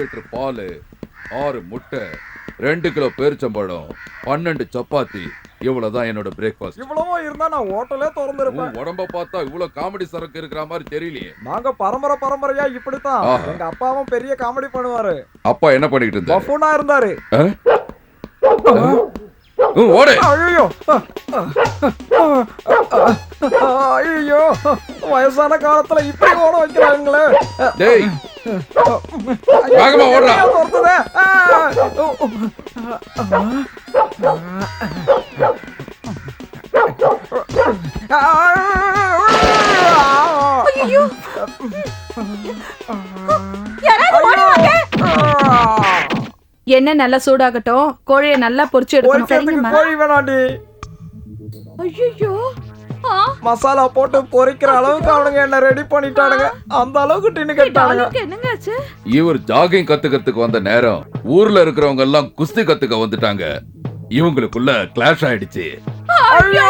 Litre பால், 6 முட்டை, 2 kilo பேரிச்சம்பழம், 12 சப்பாத்தி, இவ்வளவுதான் என்னோட பிரேக்ஃபாஸ்ட். இவ்வளவோ இருந்தா நான் ஹோட்டலே திறந்திருப்பேன். உடம்ப பார்த்தா இவ்வளவு காமெடி சரக்கு இருக்கிற மாதிரி தெரியலையே. நாங்க பரம்பரையா இப்படித்தான். எங்க அப்பாவும் பெரிய காமெடி பண்ணுவாரு. அப்பா என்ன பண்ணிட்டு இருந்தாரு? பஃபூனா இருந்தாரு. ஓடு. ஐயோ ஐயோ, வயசான காலத்துல இப்படி ஓட வைக்கிறாங்களே. டேய் வேகமா ஓடுடா. ஐயோ, யாராவது ஓடுவாங்க. என்ன நல்லா சூடாகட்டும், கோழியை நல்லா பொரிச்சு எடுக்கணும். கோழி வேணாண்டி. ஐயோ, மசாலா போட்டு பொரிக்கிற அளவுக்கு அவனுங்க என்ன ரெடி பண்ணிட்டானுங்க. அந்த அளவுக்கு டின்னு கேட்டானுங்க. என்னங்க ஆச்சு? இவர் ஜாகிங் கத்துக்கிறதுக்கு வந்த நேரம் ஊர்ல இருக்கிறவங்க எல்லாம் குஸ்தி கத்துக்க வந்துட்டாங்க. இவங்களுக்குள்ள கிளாஷ் ஆயிடுச்சு. ஐயோ,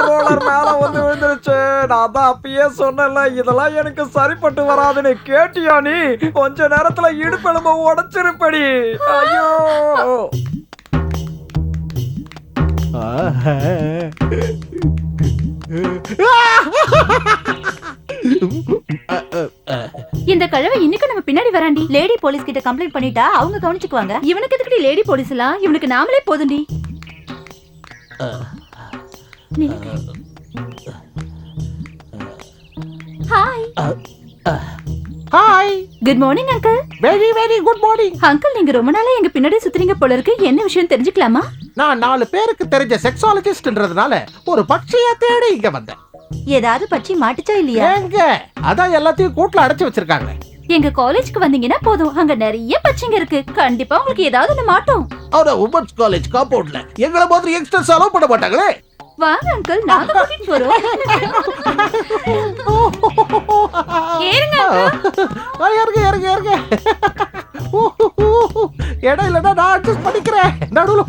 ரோலர் மேல வந்து விழுந்துருச்சு. நான் தான் அப்பயே சொன்னல, இதெல்லாம் எனக்கு சரிப்பட்டு வராதுன்னு. கேட்டியா நீ? கொஞ்ச நேரத்துல இடுப்பெலும்பு உடைச்சிருப்படி. ஐயோ, இந்த கழுவை இன்னைக்கு நம்ம பின்னாடி வராண்டி. லேடி போலீஸ் கிட்ட கம்ப்ளைண்ட் பண்ணிட்டா அவங்க கவனிச்சுக்குவாங்க. இவனுக்கு எதுக்குடி லேடி போலீஸ் எல்லாம்? இவனுக்கு நாமளே போதுண்டி. Hi hi, good morning uncle. Very very good morning. Uncle, நீங்க ரொம்ப நாளா எங்க பின்னாடி சுத்துறீங்க போல இருக்கு. என்ன விஷயம் தெரிஞ்சுக்கலாமா? நான் 4 பேருக்கு தெரிஞ்ச செக்ஸாலஜிஸ்ட்ன்றதுனால ஒரு பட்சியை தேடி இங்க வந்தேன். ஏதாவது பட்சி மாட்டுச்சா இல்லையா? எங்க அதான் எல்லாத்தையும் கூட்டுல அடைச்சு வச்சிருக்காங்க. எங்க காலேஜ்க்கு வந்தீங்கன்னா போதும், அங்க நிறைய பட்சிங்க இருக்கு. கண்டிப்பா உங்களுக்கு ஏதாவது ஒண்ணு மாட்டோம். அவர உமன்ஸ் காலேஜ் காம்பவுண்ட்ல எங்களை மாதிரி யங்ஸ்டர்ஸ் அலோவ் பண்ண மாட்டாங்களே. வாங்க அங்கிள், நாங்க கூட்டிட்டு போறோம். ஏறுங்க ஏறுங்க. இடையில நான் அட்ஜஸ்ட் பண்ணிக்கிறேன். நடுவுல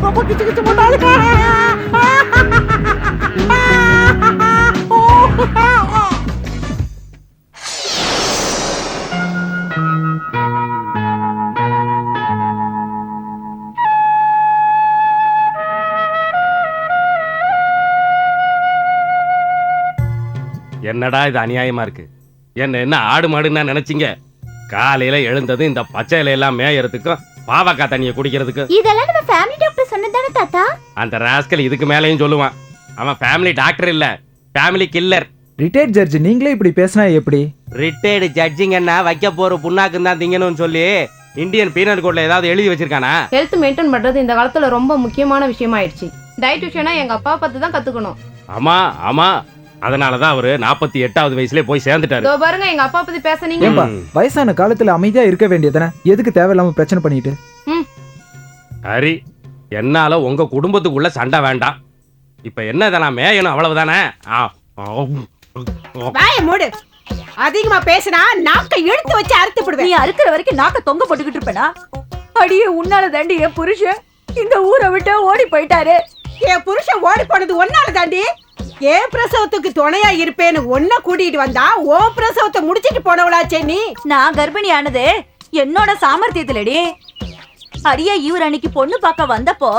ரொம்ப கிச்சு கிச்சு போட்டாங்க. என்னடா இது அநியாயமா இருக்கு? என்ன ஆடு மாடுன்னா நினைச்சீங்க? காலையில எழுந்தது இந்த பச்சை இலையெல்லாம் மேயறதுக்கும் பாவக்காய் தண்ணியை குடிக்கிறதுக்கும். இதெல்லாம் நம்ம ஃபேமிலி டாக்டர் சொன்னதானே தாத்தா? அந்த ராஸ்கல் இதுக்கு மேலேயும் சொல்லுவான். அவன் ஃபேமிலி டாக்டர் இல்ல, ஃபேமிலி கில்லர். ரிட்டையர்ட் ஜட்ஜ், நீங்களே இப்படி பேசினா எப்படி? ரிட்டையர்டு ஜட்ஜிங்கன்னா வைக்க போற புண்ணாக்கு தான் திங்கணும்னு சொல்லி இந்தியன் பீனல் கோட்ல ஏதாவது எழுதி வச்சிருக்கானா? ஹெல்த் மெயின்டைன் பண்றது இந்த காலத்துல ரொம்ப முக்கியமான விஷயமா ஆயிடுச்சு. டயட்டிஷியனா எங்க அப்பா பார்த்து தான் கத்துக்கணும். ஆமா, அதனாலதான் அவரு 48வது வயசுல போய் சேர்ந்துட்டாரு. இதோ பாருங்க, எங்க அப்பா பத்தி பேசுனீங்க. வயசான காலத்துல அமைதியா இருக்க வேண்டியதானே, எதுக்கு தேவையில்லாம பிரச்சனை பண்ணிட்டு? சரி, என்னால உங்க குடும்பத்துக்குள்ள சண்டை வேண்டாம். இப்ப என்ன நான் மேயணும், அவ்வளவுதானே? வாய மூடு. அதிகமா பேசினா நாக்க இழுத்து வச்சு அறுத்து விடுவேன். நீ அறுக்கிற வரைக்கும் நாக்க தொங்க போட்டுக்கிட்டு இருப்பேனா? அடியே, உன்னால தாண்டி என் புருஷன் இந்த ஊரை விட்டு ஓடி போயிட்டாரு. என் புருஷன் ஓடி போனது ஒன்னால தாண்டி. ஏன் பிரசவத்துக்கு துணையா இருப்பேன்னு ஒன்ன கூட்டிட்டு வந்தா ஓ பிரசவத்தை முடிச்சிட்டு போனவளாச்சே நீ. நான் கர்ப்பிணி ஆனது என்னோட சாமர்த்தியத்திலடி. அடியே, இவர் அன்னைக்கு பொண்ணு பார்க்க வந்தப்போ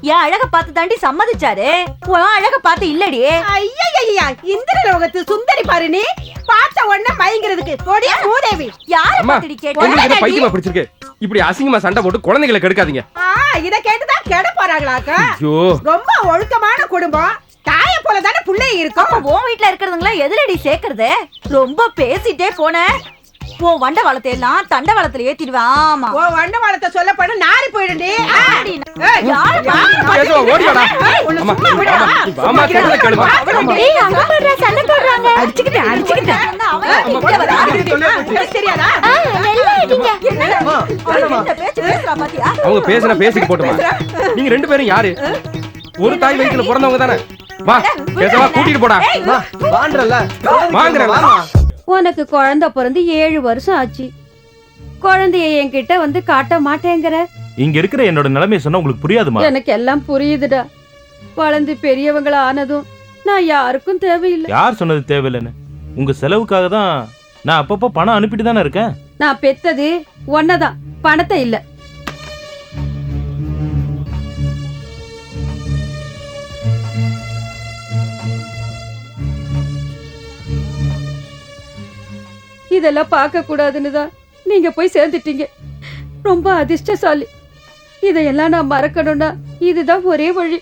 என் அழக பார்த்து தாண்டி சம்மதிச்சாரு. உன் அழக பார்த்து இல்லடி. ஐயா, இந்திரலோகத்து சுந்தரி பாரு நீ. பார்த்த உடனே மயங்கிறதுக்கு கொடிய மூதேவி. யார பார்த்துடி கேட்ட? பைத்தியமா பிடிச்சிருக்கு. இப்படி அசிங்கமா சண்டை போட்டு குழந்தைகளை கெடுக்காதீங்க. இத கேட்டுதான் கெட போறாங்களாக்கா? ஐயோ, ரொம்ப ஒழுக்கமான குடும்பம். தாய போல தானே புள்ளை இருக்கும். உன் வீட்டுல இருக்கிறதுங்களா எதுலடி சேர்க்கறது? ரொம்ப பேசிட்டே போன. உன் வண்டவாளத்தை எல்லாம் தண்டவாளத்துல ஏத்திடுவேன். ஆமா, ஓ வண்டவாளத்தை சொல்ல பண்ண நாரி போயிடுடி. அவங்க பேசின பேசிக்கு போட்டுமா? நீங்க 2 பேரும் யாரு? ஒரு தாய் வயிற்றுல பிறந்தவங்க தானே. வா கேசவா கூட்டிட்டு போடா வாண்டல வாங்குறேன் உனக்கு குழந்தை பிறந்து 7 வருஷம் ஆச்சு. குழந்தைய என்கிட்ட வந்து காட்ட மாட்டேங்கிற. இங்க இருக்கிற என்னோட நிலைமையை சொன்னா உங்களுக்கு புரியாதுமா? எனக்கு எல்லாம் புரியுதுடா. வளர்ந்து பெரியவங்கள ஆனதும் நான் யாருக்கும் தேவையில்லை. யார் சொன்னது தேவையில்லைன்னு? உங்க செலவுக்காக தான் நான் அப்பப்போ பணம் அனுப்பிட்டு தானே இருக்கேன். நான் பெத்தது ஒன்னதான், பணத்தை இல்ல. இதெல்லாம் பார்க்க கூடாதுன்னு தான் நீங்க போய் சேர்ந்துட்டீங்க. ரொம்ப அதிர்ஷ்டசாலி. இதையெல்லாம் நான் மறக்கணும்னா இதுதான் ஒரே வழி.